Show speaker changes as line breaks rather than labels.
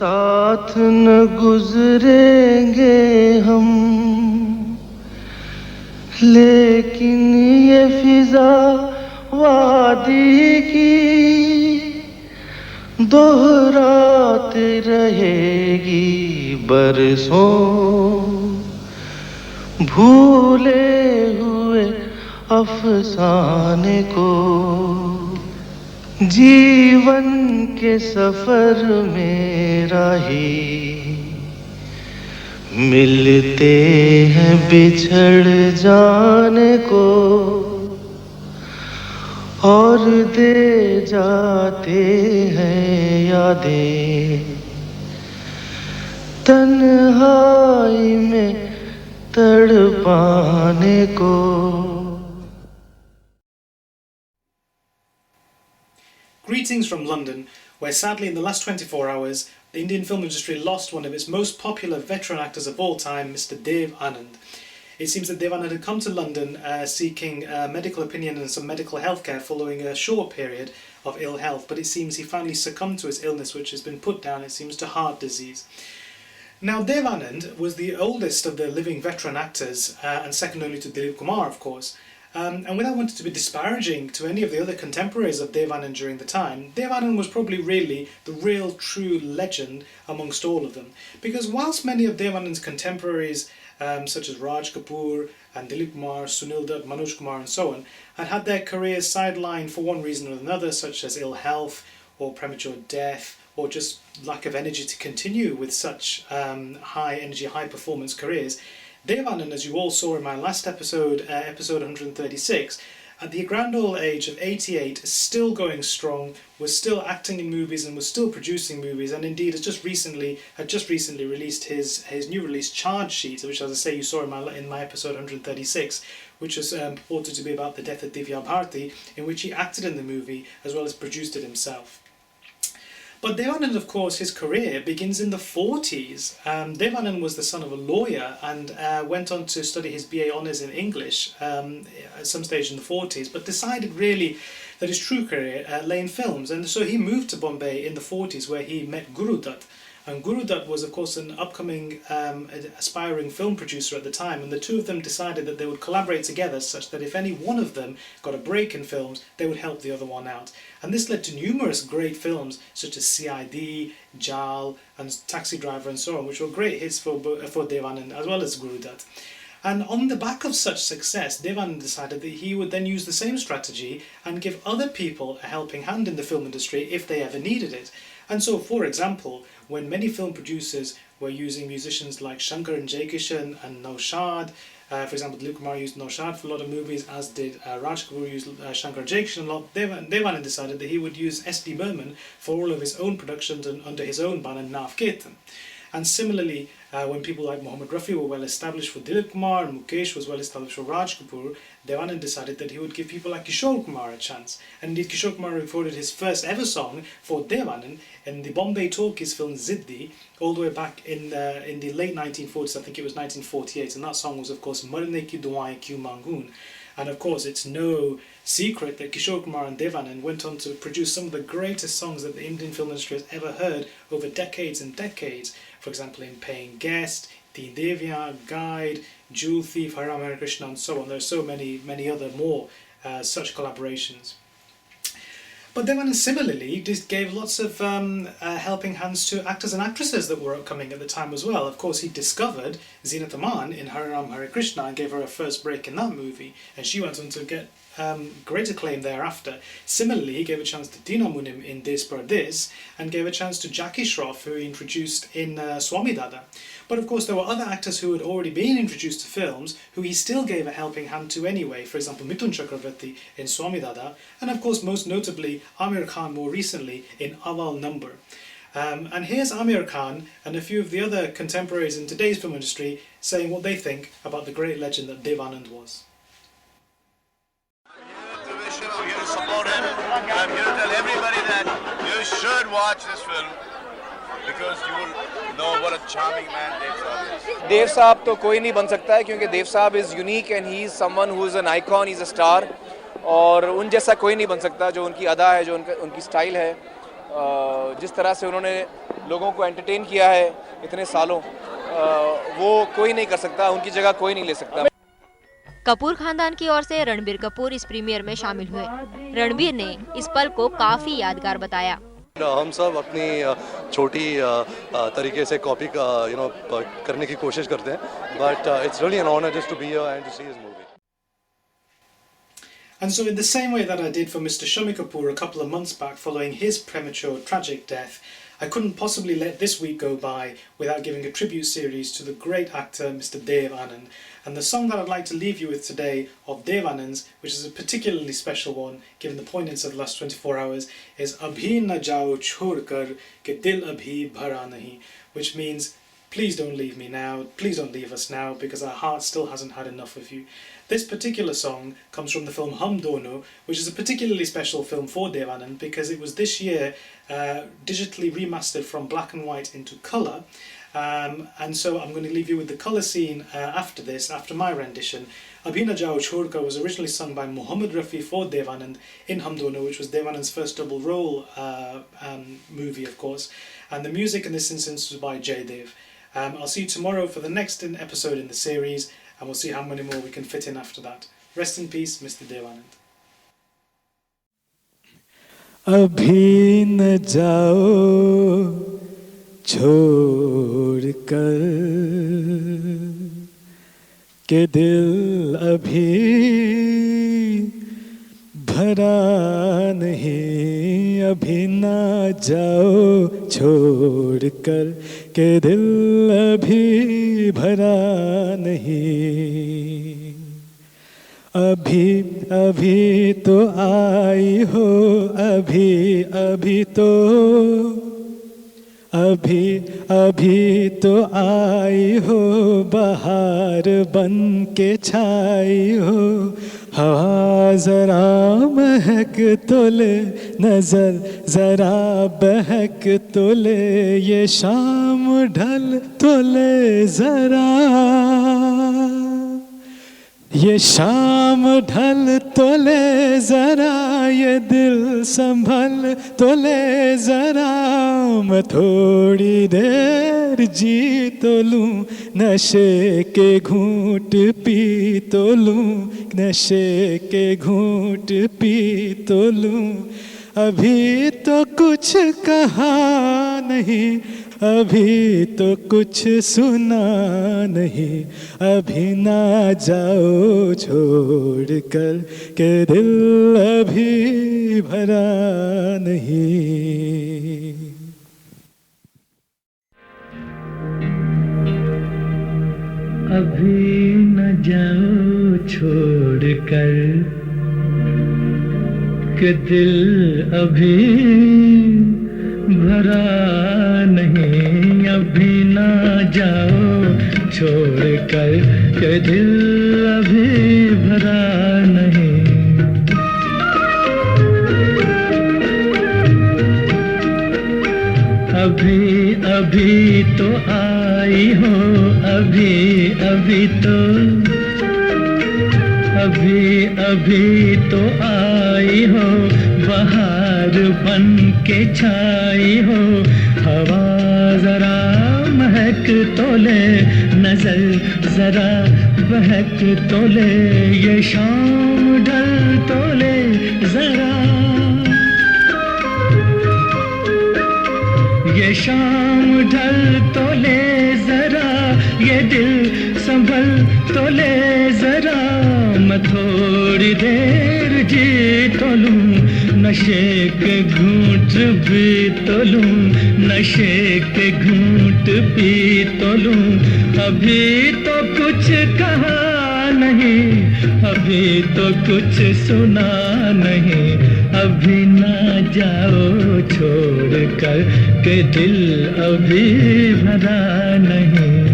साथ न गुजरेंगे हम, लेकिन ये फिजा वादी की दोहराते रहेगी बरसों, भूले हुए अफसाने को। जीवन के सफर में राही मिलते हैं बिछड़ जाने को, और दे जाते हैं यादें तन्हाई में तड़पाने को।
Greetings from London, where sadly in the last 24 hours, the Indian film industry lost one of its most popular veteran actors of all time, Mr. Dev Anand. It seems that Dev Anand had come to London seeking medical opinion and some medical healthcare following a short period of ill health, but it seems he finally succumbed to his illness, which has been put down, it seems, to heart disease. Now, Dev Anand was the oldest of the living veteran actors, and second only to Dilip Kumar, of course. And without wanting to be disparaging to any of the other contemporaries of Dev Anand during the time, Dev Anand was probably really the real true legend amongst all of them. Because whilst many of Dev Anand's contemporaries, such as Raj Kapoor and Dilip Kumar, Sunil Dutt, Manoj Kumar and so on, had their careers sidelined for one reason or another, such as ill health or premature death, or just lack of energy to continue with such high energy, high performance careers, Dev Anand, as you all saw in my last episode, episode 136, at the grand old age of 88, is still going strong, was still acting in movies and was still producing movies, and indeed had just recently released his new release Charge Sheet, which, as I say, you saw in my episode 136, which was purported to be about the death of Divya Bharti, in which he acted in the movie as well as produced it himself. But Dev Anand, of course, his career begins in the 40s. Dev Anand was the son of a lawyer and went on to study his BA Honours in English at some stage in the 40s, but decided really that his true career lay in films. And so he moved to Bombay in the 40s, where he met Guru Dutt. And Guru Dutt was, of course, an upcoming aspiring film producer at the time, and the two of them decided that they would collaborate together such that if any one of them got a break in films, they would help the other one out. And this led to numerous great films such as CID, Jal and Taxi Driver and so on, which were great hits for Dev Anand as well as Guru Dutt. And on the back of such success, Dev Anand decided that he would then use the same strategy and give other people a helping hand in the film industry if they ever needed it. And so, for example, when many film producers were using musicians like Shankar and Jaikishan and Naushad, for example, Dilip Kumar used Naushad for a lot of movies, as did Raj Kapoor used Shankar and Jaikishan a lot, Dev Anand decided that he would use S.D. Burman for all of his own productions and under his own banner, Nav Ketan. And similarly, when people like Mohammed Rafi were well established for Dilip Kumar and Mukesh was well established for Raj Kapoor, Dev Anand decided that he would give people like Kishore Kumar a chance. And indeed, Kishore Kumar recorded his first ever song for Dev Anand in the Bombay Talkies film Ziddi, all the way back in the late 1940s, I think it was 1948, and that song was, of course, Marne Ki Duaein Kyun Mangoon. And of course, it's no secret that Kishore Kumar and Dev Anand went on to produce some of the greatest songs that the Indian film industry has ever heard over decades and decades. For example, in Paying Guest, Teen Devya, Guide, Jewel Thief, Hare Ram Hare Krishna and so on. There are so many other more such collaborations. But Dev Anand similarly just gave lots of helping hands to actors and actresses that were upcoming at the time as well. Of course, he discovered Zeenat Aman in Hare Ram Hare Krishna and gave her a first break in that movie, and she went on to get great acclaim thereafter. Similarly, he gave a chance to Tina Munim in Des Pardes and gave a chance to Jackie Shroff, who he introduced in Swami Dada. But of course, there were other actors who had already been introduced to films who he still gave a helping hand to anyway. For example, Mithun Chakravarti in Swami Dada, and of course, most notably, Amir Khan more recently in Aval Number. And here's Amir Khan and a few of the other contemporaries in today's film industry saying what they think about the great legend that Dev Anand was.
I'm here to support him, and I'm here to tell everybody that you should watch this film because you will know what a charming man Dev Saab is.
Dev Saab तो कोई नहीं बन सकता है क्योंकि Dev Saab is unique and he is someone who is an icon, he is a star और उन जैसा कोई नहीं बन सकता जो उनकी अदा है, जो उनकी स्टाइल है, जिस तरह से उन्होंने लोगों को एंटरटेन किया है इतने सालों, वो कोई नहीं कर सकता, उनकी जगह कोई नहीं ले सकता।
कपूर खानदान की ओर से रणबीर कपूर इस प्रीमियर में शामिल हुए। रणबीर ने इस पल को काफी यादगार बताया।
हम सब अपनी छोटी तरीके से कॉपी करने की कोशिश करते हैं, but it's really an honour just to be here and to see his movie.
And so in the same way that I did for Mr. Shami Kapoor a couple of months back following his premature tragic death, I couldn't possibly let this week go by without giving a tribute series to the great actor Mr. Dev Anand. And the song that I'd like to leave you with today of Dev Anand's, which is a particularly special one given the poignance of the last 24 hours, is Abhi na jao chhod kar ke dil abhi bhara nahi, which means please don't leave me now, please don't leave us now, because our heart still hasn't had enough of you. This particular song comes from the film Hum Dono, which is a particularly special film for Dev Anand because it was this year digitally remastered from black and white into colour. And so I'm going to leave you with the colour scene after this, after my rendition. Abhi na jao chhod kar was originally sung by Mohammed Rafi for Dev Anand in Hum Dono, which was Dev Anand's first double role movie, of course. And the music in this instance was by Jay Dev. I'll see you tomorrow for the next episode in the series, and we'll see how many more we can fit in after that. Rest in peace, Mr. Dev Anand.
अभी न जाओ छोड़ कर के दिल अभी भरा नहीं, अभी ना जाओ छोड़ कर के दिल अभी भरा नहीं, अभी अभी तो आई हो, अभी अभी तो, अभी अभी तो आई हो, बहार बन के छाई हो, हवा जरा महक तो ले, नजर जरा बहक तो ले, ये शाम ढल तो ले जरा, ये शाम ढल तो ले जरा, ये दिल संभल तो ले जरा, मैं थोड़ी देर जी तो लूं, नशे के घूंट पी तो लूं, नशे के घूंट पी तो लूं, अभी तो कुछ कहा नहीं, अभी तो कुछ सुना नहीं, अभी ना जाओ छोड़ कर के दिल अभी भरा नहीं. अभी न जाओ छोड़ कर के दिल अभी भरा नहीं, अभी ना जाओ छोड़ कर के दिल अभी भरा नहीं. अभी अभी तो आई हो, अभी अभी तो, अभी अभी तो आई हो, बहार बन के छाई हो, हवा जरा महक तो ले, नजर जरा बहक तो ले, ये शाम ढल तो ले जरा, ये शाम ढल तो ले जरा, ये दिल संभल तो ले जरा, मैं थोड़ी देर जी तो लूं, नशे के घूंट भी तो लूं, नशे के घूंट भी तो लूं, अभी तो कुछ कहा नहीं, अभी तो कुछ सुना नहीं, अभी ना जाओ छोड़ कर के दिल अभी भरा नहीं.